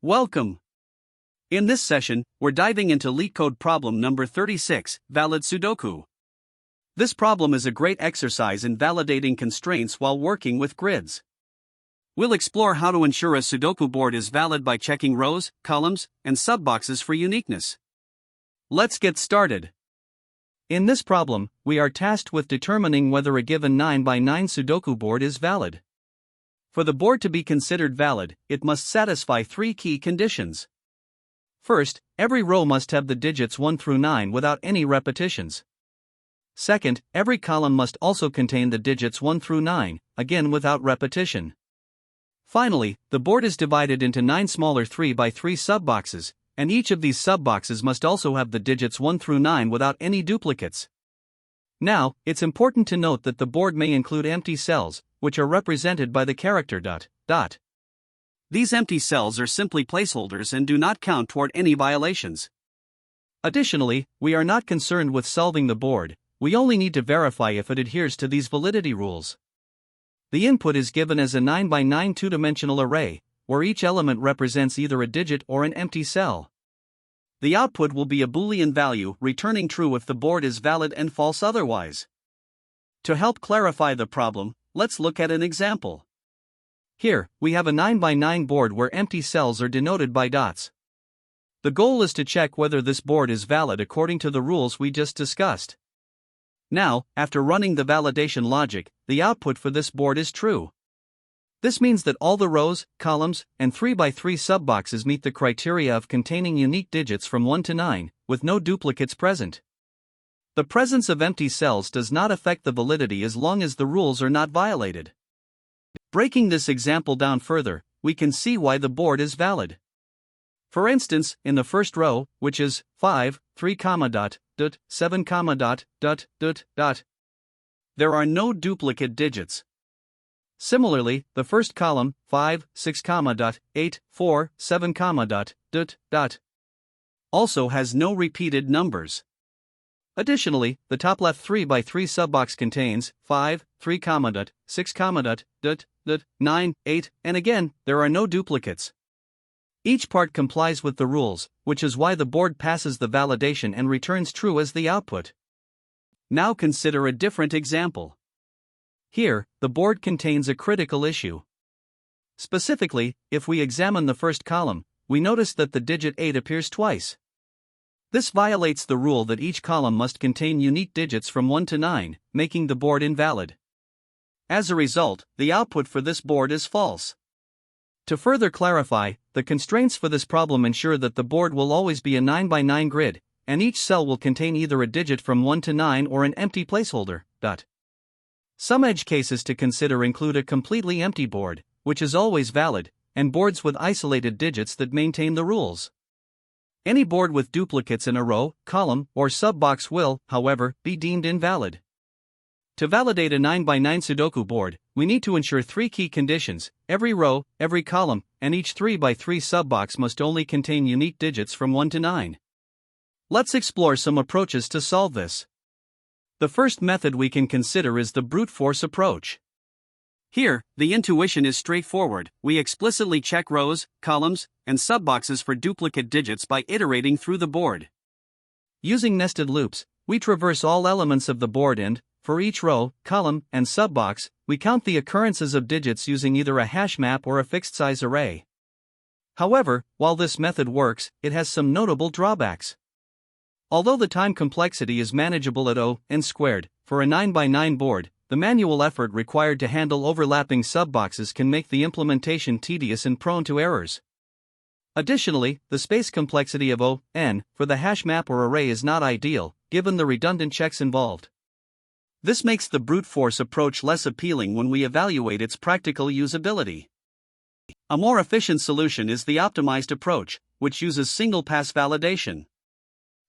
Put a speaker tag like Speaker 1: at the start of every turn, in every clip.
Speaker 1: Welcome! In this session, we're diving into LeetCode problem number 36, Valid Sudoku. This problem is a great exercise in validating constraints while working with grids. We'll explore how to ensure a Sudoku board is valid by checking rows, columns, and subboxes for uniqueness. Let's get started. In this problem, we are tasked with determining whether a given 9x9 Sudoku board is valid. For the board to be considered valid, it must satisfy three key conditions. First, every row must have the digits 1 through 9 without any repetitions. Second, every column must also contain the digits 1 through 9, again without repetition. Finally, the board is divided into 9 smaller 3x3 subboxes, and each of these subboxes must also have the digits 1 through 9 without any duplicates. Now, it's important to note that the board may include empty cells, which are represented by the character ... These empty cells are simply placeholders and do not count toward any violations. Additionally, we are not concerned with solving the board, we only need to verify if it adheres to these validity rules. The input is given as a 9x9 two-dimensional array, where each element represents either a digit or an empty cell. The output will be a Boolean value, returning true if the board is valid and false otherwise. To help clarify the problem, let's look at an example. Here, we have a 9x9 board where empty cells are denoted by dots. The goal is to check whether this board is valid according to the rules we just discussed. Now, after running the validation logic, the output for this board is true. This means that all the rows, columns, and 3x3 subboxes meet the criteria of containing unique digits from 1 to 9, with no duplicates present. The presence of empty cells does not affect the validity as long as the rules are not violated. Breaking this example down further, we can see why the board is valid. For instance, in the first row, which is 5, 3, 7, there are no duplicate digits. Similarly, the first column, 5, 6, 8, 4, 7, also has no repeated numbers. Additionally, the top left 3x3 subbox contains 5, 3, 6, 9, 8, and again, there are no duplicates. Each part complies with the rules, which is why the board passes the validation and returns true as the output. Now consider a different example. Here, the board contains a critical issue. Specifically, if we examine the first column, we notice that the digit 8 appears twice. This violates the rule that each column must contain unique digits from 1 to 9, making the board invalid. As a result, the output for this board is false. To further clarify, the constraints for this problem ensure that the board will always be a 9x9 grid, and each cell will contain either a digit from 1 to 9 or an empty placeholder. Some edge cases to consider include a completely empty board, which is always valid, and boards with isolated digits that maintain the rules. Any board with duplicates in a row, column, or subbox will, however, be deemed invalid. To validate a 9x9 Sudoku board, we need to ensure three key conditions: every row, every column, and each 3x3 subbox must only contain unique digits from 1 to 9. Let's explore some approaches to solve this. The first method we can consider is the brute force approach. Here, the intuition is straightforward. We explicitly check rows, columns, and subboxes for duplicate digits by iterating through the board. Using nested loops, we traverse all elements of the board and, for each row, column, and subbox, we count the occurrences of digits using either a hash map or a fixed-size array. However, while this method works, it has some notable drawbacks. Although the time complexity is manageable at O(n)² for a 9x9 board, the manual effort required to handle overlapping subboxes can make the implementation tedious and prone to errors. Additionally, the space complexity of O(n) for the hash map or array is not ideal, given the redundant checks involved. This makes the brute force approach less appealing when we evaluate its practical usability. A more efficient solution is the optimized approach, which uses single-pass validation.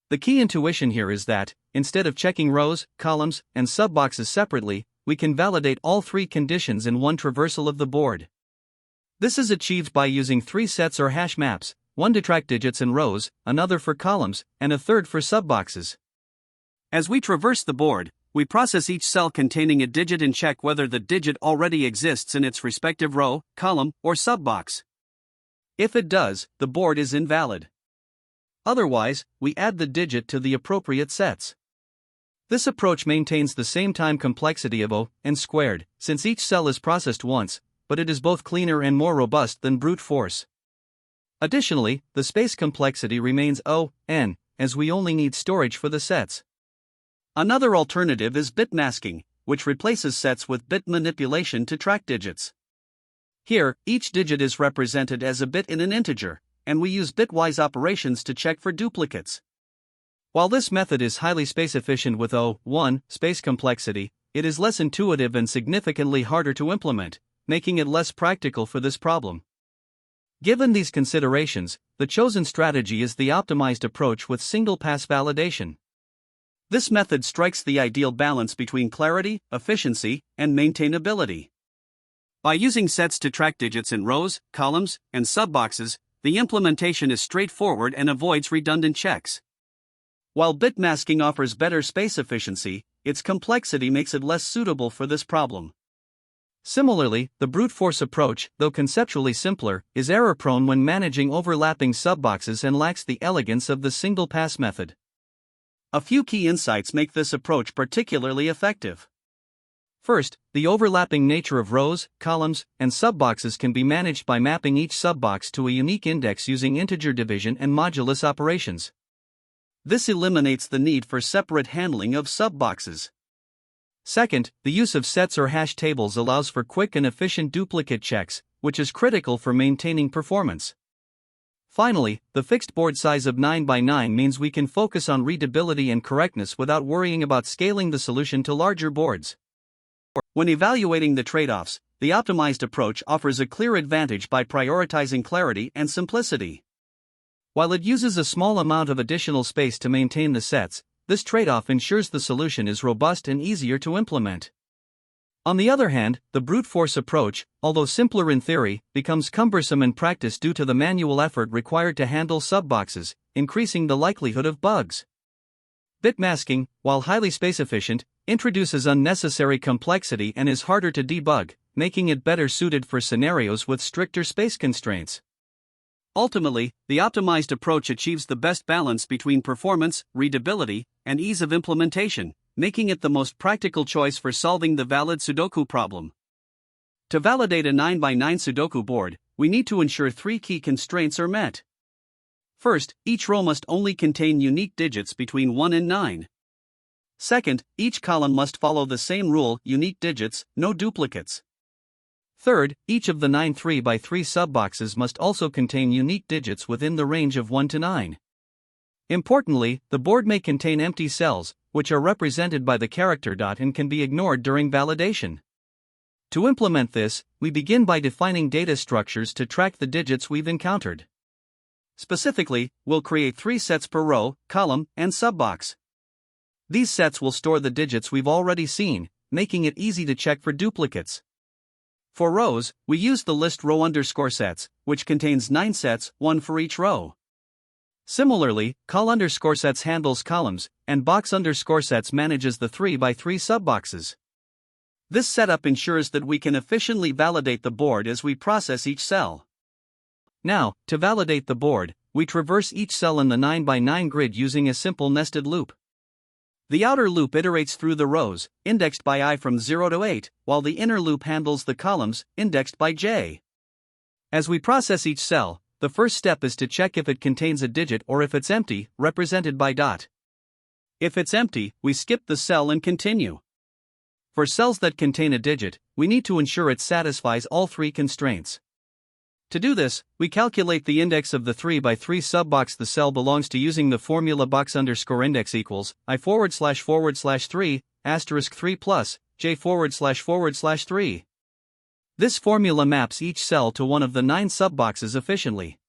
Speaker 1: The key intuition here is that, instead of checking rows, columns, and subboxes separately, we can validate all three conditions in one traversal of the board. This is achieved by using three sets or hash maps, one to track digits and rows, another for columns, and a third for subboxes. As we traverse the board, we process each cell containing a digit and check whether the digit already exists in its respective row, column, or subbox. If it does, the board is invalid. Otherwise, we add the digit to the appropriate sets. This approach maintains the same time complexity of O n squared, since each cell is processed once, but it is both cleaner and more robust than brute force. Additionally, the space complexity remains O n, as we only need storage for the sets. Another alternative is bit masking, which replaces sets with bit manipulation to track digits. Here, each digit is represented as a bit in an integer, and we use bitwise operations to check for duplicates. While this method is highly space efficient with O(1) space complexity, it is less intuitive and significantly harder to implement, making it less practical for this problem. Given these considerations, the chosen strategy is the optimized approach with single-pass validation. This method strikes the ideal balance between clarity, efficiency, and maintainability. By using sets to track digits in rows, columns, and subboxes, the implementation is straightforward and avoids redundant checks. While bit masking offers better space efficiency, its complexity makes it less suitable for this problem. Similarly, the brute force approach, though conceptually simpler, is error-prone when managing overlapping subboxes and lacks the elegance of the single-pass method. A few key insights make this approach particularly effective. First, the overlapping nature of rows, columns, and subboxes can be managed by mapping each subbox to a unique index using integer division and modulus operations. This eliminates the need for separate handling of subboxes. Second, the use of sets or hash tables allows for quick and efficient duplicate checks, which is critical for maintaining performance. Finally, the fixed board size of 9 by 9 means we can focus on readability and correctness without worrying about scaling the solution to larger boards. When evaluating the trade-offs, the optimized approach offers a clear advantage by prioritizing clarity and simplicity. While it uses a small amount of additional space to maintain the sets, this trade-off ensures the solution is robust and easier to implement. On the other hand, the brute force approach, although simpler in theory, becomes cumbersome in practice due to the manual effort required to handle subboxes, increasing the likelihood of bugs. Bit masking, while highly space efficient, introduces unnecessary complexity and is harder to debug, making it better suited for scenarios with stricter space constraints. Ultimately, the optimized approach achieves the best balance between performance, readability, and ease of implementation, making it the most practical choice for solving the valid Sudoku problem. To validate a 9 by 9 Sudoku board, we need to ensure three key constraints are met. First, each row must only contain unique digits between 1 and 9. Second, each column must follow the same rule, unique digits, no duplicates. Third, each of the 9 3 by 3 subboxes must also contain unique digits within the range of 1 to 9. Importantly, the board may contain empty cells, which are represented by the character dot and can be ignored during validation. To implement this, we begin by defining data structures to track the digits we've encountered. Specifically, we'll create 3 sets per row, column, and subbox. These sets will store the digits we've already seen, making it easy to check for duplicates. For rows, we use the list row_sets, which contains 9 sets, 1 for each row. Similarly, col_sets handles columns, and box_sets manages the 3 by 3 subboxes. This setup ensures that we can efficiently validate the board as we process each cell. Now, to validate the board, we traverse each cell in the 9 by 9 grid using a simple nested loop. The outer loop iterates through the rows, indexed by I from 0 to 8, while the inner loop handles the columns, indexed by J. As we process each cell, the first step is to check if it contains a digit or if it's empty, represented by dot. If it's empty, we skip the cell and continue. For cells that contain a digit, we need to ensure it satisfies all 3 constraints. To do this, we calculate the index of the 3 by 3 subbox the cell belongs to using the formula box_index equals I/3 *3 plus J/3. This formula maps each cell to one of the 9 subboxes efficiently.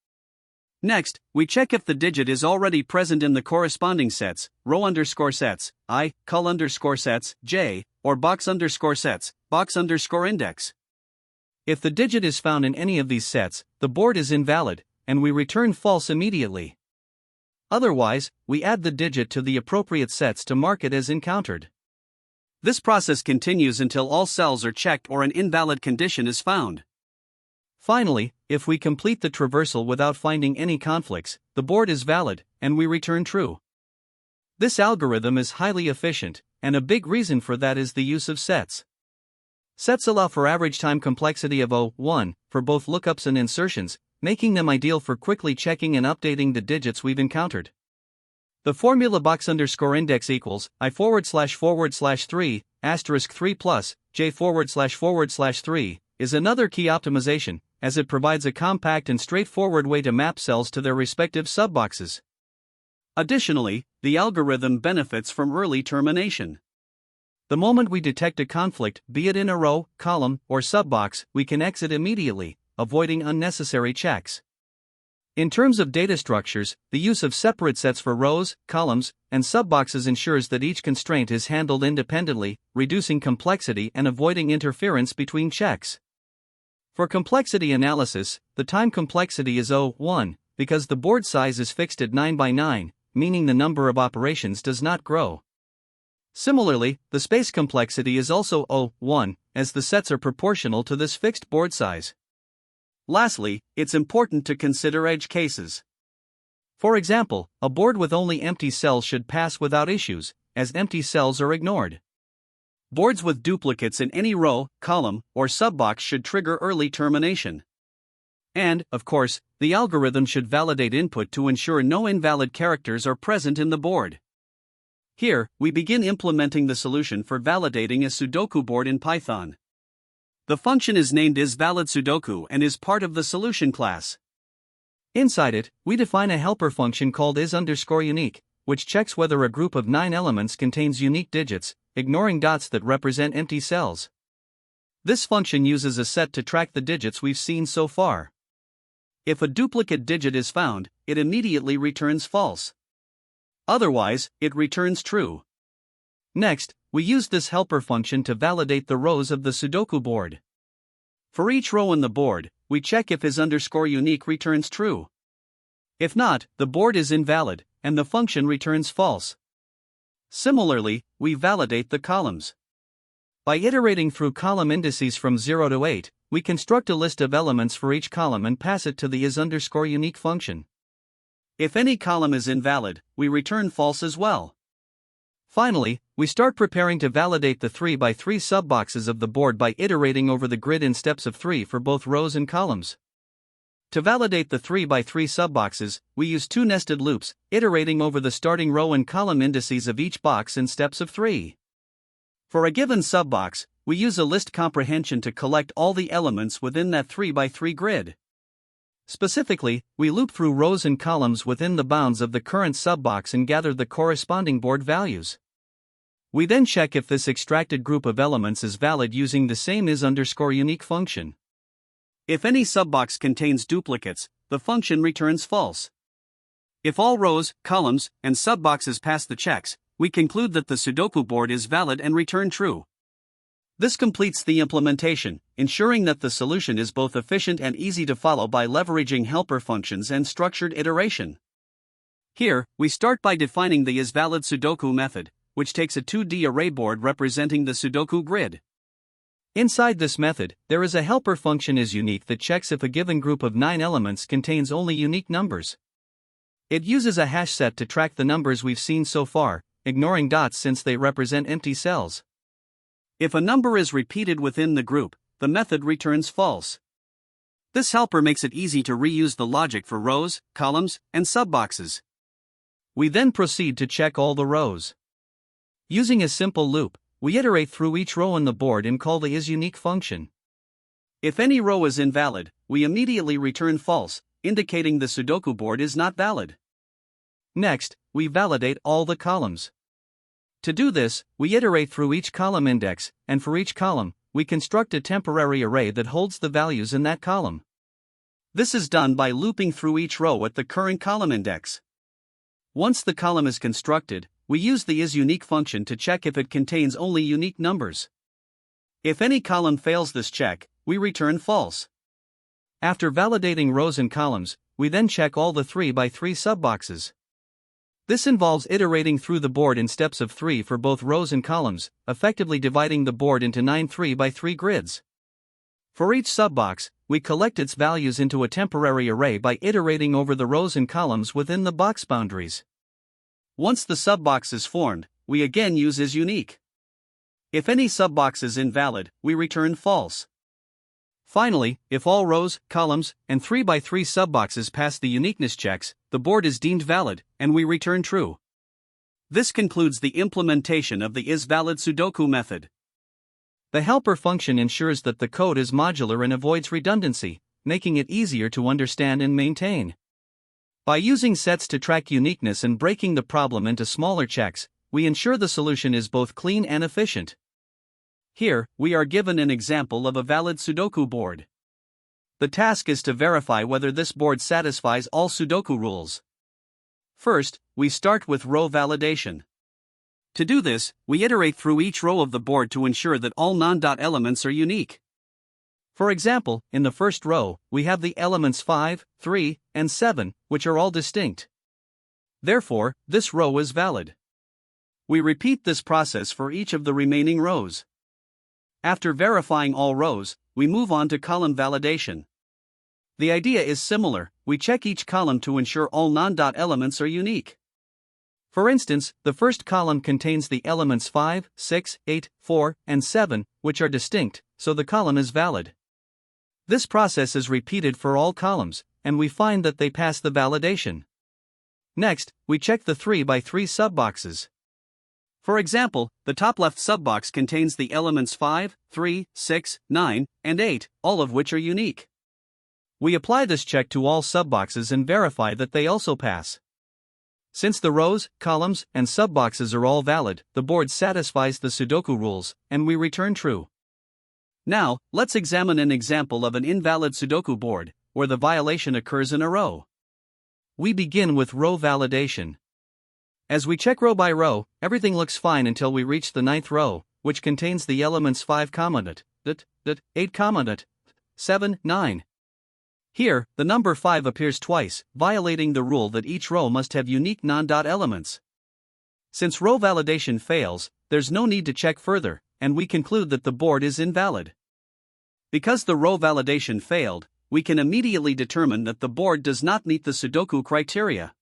Speaker 1: Next, we check if the digit is already present in the corresponding sets, row_sets, I, col_sets, J, or box_sets, box_index. If the digit is found in any of these sets, the board is invalid, and we return false immediately. Otherwise, we add the digit to the appropriate sets to mark it as encountered. This process continues until all cells are checked or an invalid condition is found. Finally, if we complete the traversal without finding any conflicts, the board is valid, and we return true. This algorithm is highly efficient, and a big reason for that is the use of sets. Sets allow for average time complexity of 1 for both lookups and insertions, making them ideal for quickly checking and updating the digits we've encountered. The formula box_index equals I//3 *3 plus J//3 is another key optimization, as it provides a compact and straightforward way to map cells to their respective subboxes. Additionally, the algorithm benefits from early termination. The moment we detect a conflict, be it in a row, column, or subbox, we can exit immediately, avoiding unnecessary checks. In terms of data structures, the use of separate sets for rows, columns, and subboxes ensures that each constraint is handled independently, reducing complexity and avoiding interference between checks. For complexity analysis, the time complexity is 1, because the board size is fixed at 9 by 9, meaning the number of operations does not grow. Similarly, the space complexity is also 1, as the sets are proportional to this fixed board size. Lastly, it's important to consider edge cases. For example, a board with only empty cells should pass without issues, as empty cells are ignored. Boards with duplicates in any row, column, or subbox should trigger early termination. And, of course, the algorithm should validate input to ensure no invalid characters are present in the board. Here, we begin implementing the solution for validating a Sudoku board in Python. The function is named isValidSudoku and is part of the solution class. Inside it, we define a helper function called is_unique, which checks whether a group of 9 elements contains unique digits, ignoring dots that represent empty cells. This function uses a set to track the digits we've seen so far. If a duplicate digit is found, it immediately returns false. Otherwise, it returns true. Next, we use this helper function to validate the rows of the Sudoku board. For each row in the board, we check if is_unique returns true. If not, the board is invalid, and the function returns false. Similarly, we validate the columns. By iterating through column indices from 0 to 8, we construct a list of elements for each column and pass it to the is_unique function. If any column is invalid, we return false as well. Finally, we start preparing to validate the 3 by 3 subboxes of the board by iterating over the grid in steps of 3 for both rows and columns. To validate the 3 by 3 subboxes, we use 2 nested loops, iterating over the starting row and column indices of each box in steps of 3. For a given subbox, we use a list comprehension to collect all the elements within that 3 by 3 grid. Specifically, we loop through rows and columns within the bounds of the current subbox and gather the corresponding board values. We then check if this extracted group of elements is valid using the same is_unique function. If any subbox contains duplicates, the function returns false. If all rows, columns, and subboxes pass the checks, we conclude that the Sudoku board is valid and return true. This completes the implementation, ensuring that the solution is both efficient and easy to follow by leveraging helper functions and structured iteration. Here, we start by defining the isValidSudoku method, which takes a 2D array board representing the Sudoku grid. Inside this method, there is a helper function isUnique that checks if a given group of 9 elements contains only unique numbers. It uses a hash set to track the numbers we've seen so far, ignoring dots since they represent empty cells. If a number is repeated within the group, the method returns false. This helper makes it easy to reuse the logic for rows, columns, and subboxes. We then proceed to check all the rows. Using a simple loop, we iterate through each row on the board and call the isUnique function. If any row is invalid, we immediately return false, indicating the Sudoku board is not valid. Next, we validate all the columns. To do this, we iterate through each column index, and for each column, we construct a temporary array that holds the values in that column. This is done by looping through each row at the current column index. Once the column is constructed, we use the isUnique function to check if it contains only unique numbers. If any column fails this check, we return false. After validating rows and columns, we then check all the 3 by 3 subboxes. This involves iterating through the board in steps of 3 for both rows and columns, effectively dividing the board into 9 3 by 3 grids. For each subbox, we collect its values into a temporary array by iterating over the rows and columns within the box boundaries. Once the subbox is formed, we again use isUnique. If any subbox is invalid, we return false. Finally, if all rows, columns, and 3x3 subboxes pass the uniqueness checks, the board is deemed valid, and we return true. This concludes the implementation of the isValid Sudoku method. The helper function ensures that the code is modular and avoids redundancy, making it easier to understand and maintain. By using sets to track uniqueness and breaking the problem into smaller checks, we ensure the solution is both clean and efficient. Here, we are given an example of a valid Sudoku board. The task is to verify whether this board satisfies all Sudoku rules. First, we start with row validation. To do this, we iterate through each row of the board to ensure that all non-dot elements are unique. For example, in the first row, we have the elements 5, 3, and 7, which are all distinct. Therefore, this row is valid. We repeat this process for each of the remaining rows. After verifying all rows, we move on to column validation. The idea is similar, we check each column to ensure all non-dot elements are unique. For instance, the first column contains the elements 5, 6, 8, 4, and 7, which are distinct, so the column is valid. This process is repeated for all columns, and we find that they pass the validation. Next, we check the 3x3 subboxes. For example, the top left subbox contains the elements 5, 3, 6, 9, and 8, all of which are unique. We apply this check to all subboxes and verify that they also pass. Since the rows, columns, and subboxes are all valid, the board satisfies the Sudoku rules, and we return true. Now, let's examine an example of an invalid Sudoku board, where the violation occurs in a row. We begin with row validation. As we check row by row, everything looks fine until we reach the 9th row, which contains the elements 5, 8, 7, 9. Here, the number 5 appears twice, violating the rule that each row must have unique non-dot elements. Since row validation fails, there's no need to check further, and we conclude that the board is invalid. Because the row validation failed, we can immediately determine that the board does not meet the Sudoku criteria.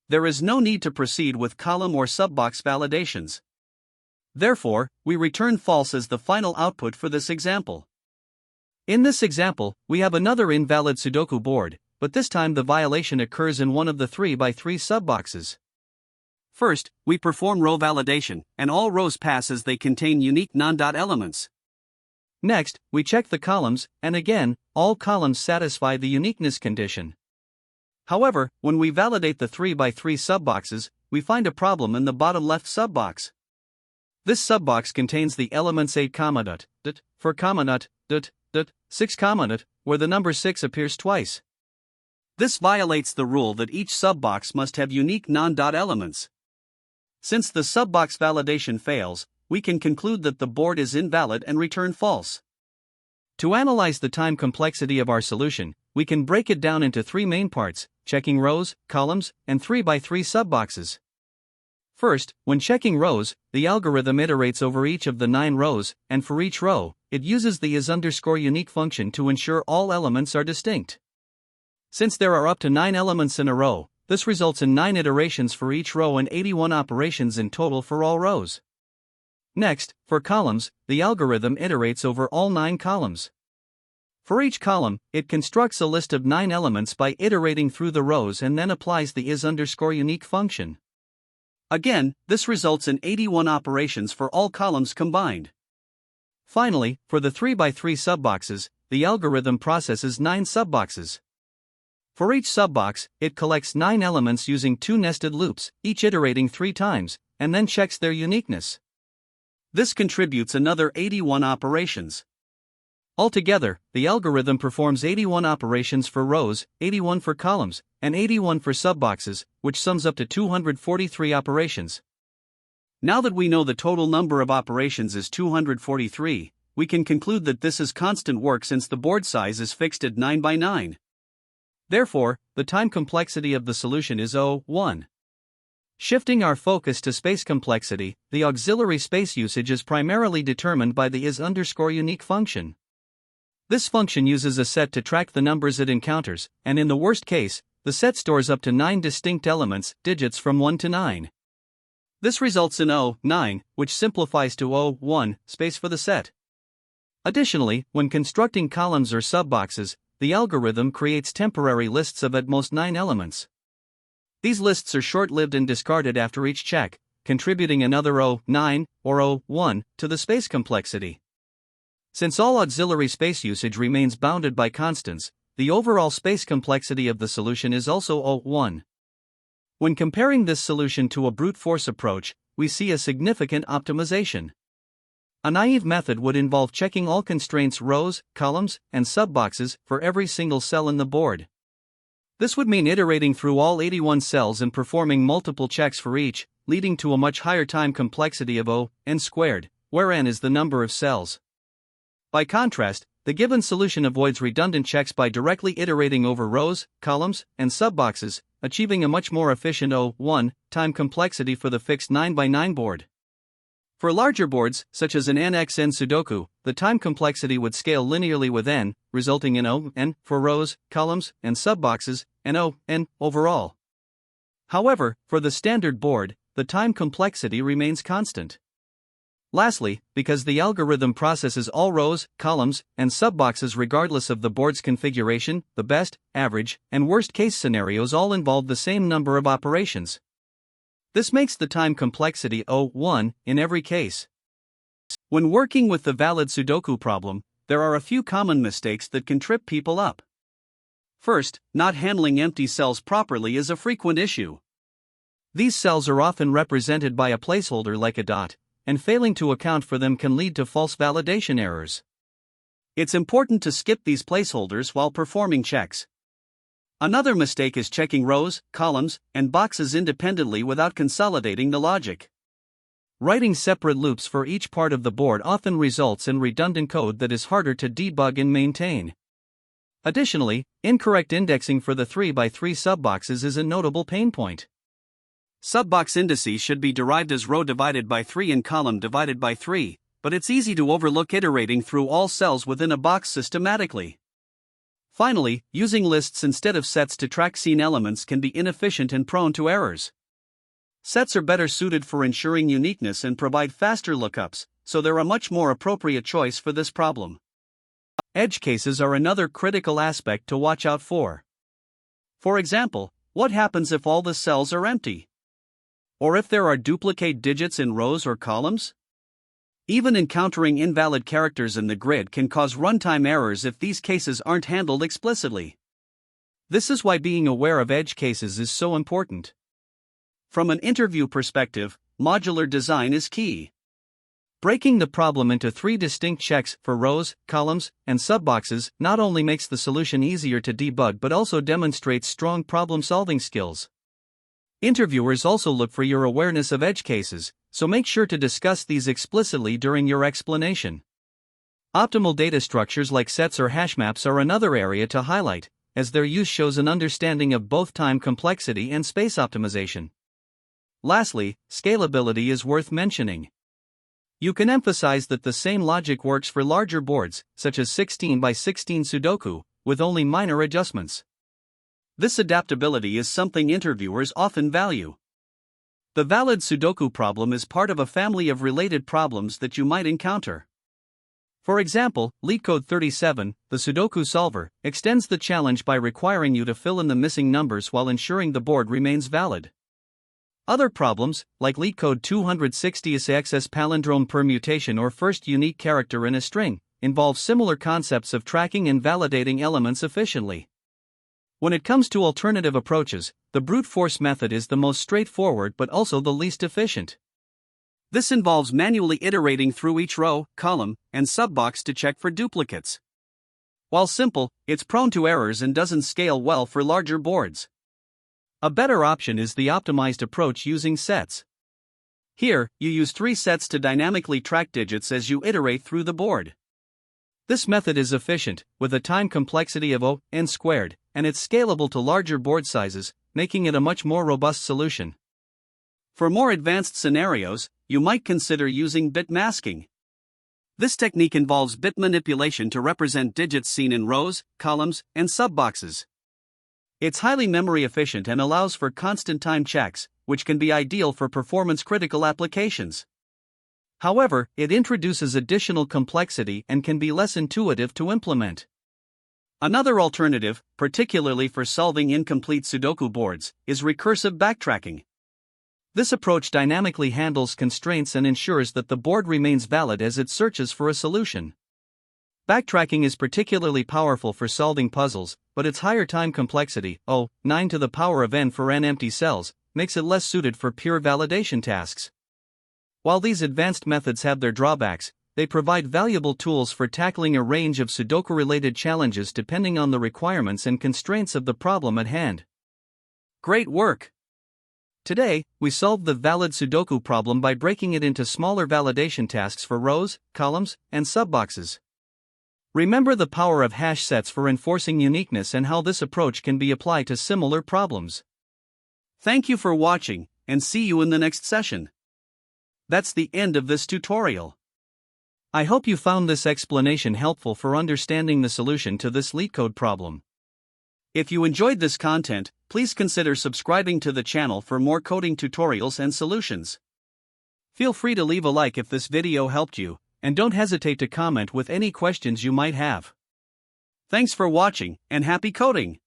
Speaker 1: There is no need to proceed with column or subbox validations. Therefore, we return false as the final output for this example. In this example, we have another invalid Sudoku board, but this time the violation occurs in one of the 3x3 subboxes. First, we perform row validation, and all rows pass as they contain unique non-dot elements. Next, we check the columns, and again, all columns satisfy the uniqueness condition. However, when we validate the 3x3 subboxes, we find a problem in the bottom left subbox. This subbox contains the elements 8, 4, 6, where the number 6 appears twice. This violates the rule that each subbox must have unique non-dot elements. Since the subbox validation fails, we can conclude that the board is invalid and return false. To analyze the time complexity of our solution, we can break it down into 3 main parts, checking rows, columns, and 3x3 subboxes. First, when checking rows, the algorithm iterates over each of the 9 rows, and for each row, it uses the is_unique function to ensure all elements are distinct. Since there are up to 9 elements in a row, this results in 9 iterations for each row and 81 operations in total for all rows. Next, for columns, the algorithm iterates over all 9 columns. For each column, it constructs a list of 9 elements by iterating through the rows and then applies the is_unique function. Again, this results in 81 operations for all columns combined. Finally, for the 3x3 subboxes, the algorithm processes 9 subboxes. For each subbox, it collects 9 elements using 2 nested loops, each iterating 3 times, and then checks their uniqueness. This contributes another 81 operations. Altogether, the algorithm performs 81 operations for rows, 81 for columns, and 81 for subboxes, which sums up to 243 operations. Now that we know the total number of operations is 243, we can conclude that this is constant work since the board size is fixed at 9 by 9. Therefore, the time complexity of the solution is 1. Shifting our focus to space complexity, the auxiliary space usage is primarily determined by the is_unique function. This function uses a set to track the numbers it encounters, and in the worst case, the set stores up to 9 distinct elements, digits from 1 to 9. This results in O9, which simplifies to O1, space for the set. Additionally, when constructing columns or subboxes, the algorithm creates temporary lists of at most 9 elements. These lists are short-lived and discarded after each check, contributing another O9, or O1, to the space complexity. Since all auxiliary space usage remains bounded by constants, the overall space complexity of the solution is also O1. When comparing this solution to a brute force approach, we see a significant optimization. A naive method would involve checking all constraints rows, columns, and subboxes for every single cell in the board. This would mean iterating through all 81 cells and performing multiple checks for each, leading to a much higher time complexity of n squared, where n is the number of cells. By contrast, the given solution avoids redundant checks by directly iterating over rows, columns, and subboxes, achieving a much more efficient O1 time complexity for the fixed 9x9 board. For larger boards, such as an NXN Sudoku, the time complexity would scale linearly with n, resulting in O(n) for rows, columns, and subboxes, and O(n) overall. However, for the standard board, the time complexity remains constant. Lastly, because the algorithm processes all rows, columns, and subboxes regardless of the board's configuration, the best, average, and worst-case scenarios all involve the same number of operations. This makes the time complexity O1 in every case. When working with the valid Sudoku problem, there are a few common mistakes that can trip people up. First, not handling empty cells properly is a frequent issue. These cells are often represented by a placeholder like a dot, and failing to account for them can lead to false validation errors. It's important to skip these placeholders while performing checks. Another mistake is checking rows, columns, and boxes independently without consolidating the logic. Writing separate loops for each part of the board often results in redundant code that is harder to debug and maintain. Additionally, incorrect indexing for the 3x3 subboxes is a notable pain point. Subbox indices should be derived as row divided by 3 and column divided by 3, but it's easy to overlook iterating through all cells within a box systematically. Finally, using lists instead of sets to track scene elements can be inefficient and prone to errors. Sets are better suited for ensuring uniqueness and provide faster lookups, so they're a much more appropriate choice for this problem. Edge cases are another critical aspect to watch out for. For example, what happens if all the cells are empty? Or if there are duplicate digits in rows or columns? Even encountering invalid characters in the grid can cause runtime errors if these cases aren't handled explicitly. This is why being aware of edge cases is so important. From an interview perspective, modular design is key. Breaking the problem into 3 distinct checks for rows, columns, and subboxes not only makes the solution easier to debug but also demonstrates strong problem-solving skills. Interviewers also look for your awareness of edge cases, so make sure to discuss these explicitly during your explanation. Optimal data structures like sets or hash maps are another area to highlight, as their use shows an understanding of both time complexity and space optimization. Lastly, scalability is worth mentioning. You can emphasize that the same logic works for larger boards, such as 16x16 Sudoku, with only minor adjustments. This adaptability is something interviewers often value. The valid Sudoku problem is part of a family of related problems that you might encounter. For example, LeetCode 37, the Sudoku solver, extends the challenge by requiring you to fill in the missing numbers while ensuring the board remains valid. Other problems, like LeetCode 260 access palindrome permutation or first unique character in a string, involve similar concepts of tracking and validating elements efficiently. When it comes to alternative approaches, the brute force method is the most straightforward but also the least efficient. This involves manually iterating through each row, column, and subbox to check for duplicates. While simple, it's prone to errors and doesn't scale well for larger boards. A better option is the optimized approach using sets. Here, you use 3 sets to dynamically track digits as you iterate through the board. This method is efficient, with a time complexity of n squared, and it's scalable to larger board sizes, making it a much more robust solution. For more advanced scenarios, you might consider using bit masking. This technique involves bit manipulation to represent digits seen in rows, columns, and subboxes. It's highly memory efficient and allows for constant time checks, which can be ideal for performance-critical applications. However, it introduces additional complexity and can be less intuitive to implement. Another alternative, particularly for solving incomplete Sudoku boards, is recursive backtracking. This approach dynamically handles constraints and ensures that the board remains valid as it searches for a solution. Backtracking is particularly powerful for solving puzzles, but its higher time complexity, 9 to the power of n for n empty cells, makes it less suited for pure validation tasks. While these advanced methods have their drawbacks, they provide valuable tools for tackling a range of Sudoku-related challenges depending on the requirements and constraints of the problem at hand. Great work! Today, we solved the valid Sudoku problem by breaking it into smaller validation tasks for rows, columns, and subboxes. Remember the power of hash sets for enforcing uniqueness and how this approach can be applied to similar problems. Thank you for watching, and see you in the next session. That's the end of this tutorial. I hope you found this explanation helpful for understanding the solution to this LeetCode problem. If you enjoyed this content, please consider subscribing to the channel for more coding tutorials and solutions. Feel free to leave a like if this video helped you, and don't hesitate to comment with any questions you might have. Thanks for watching, and happy coding!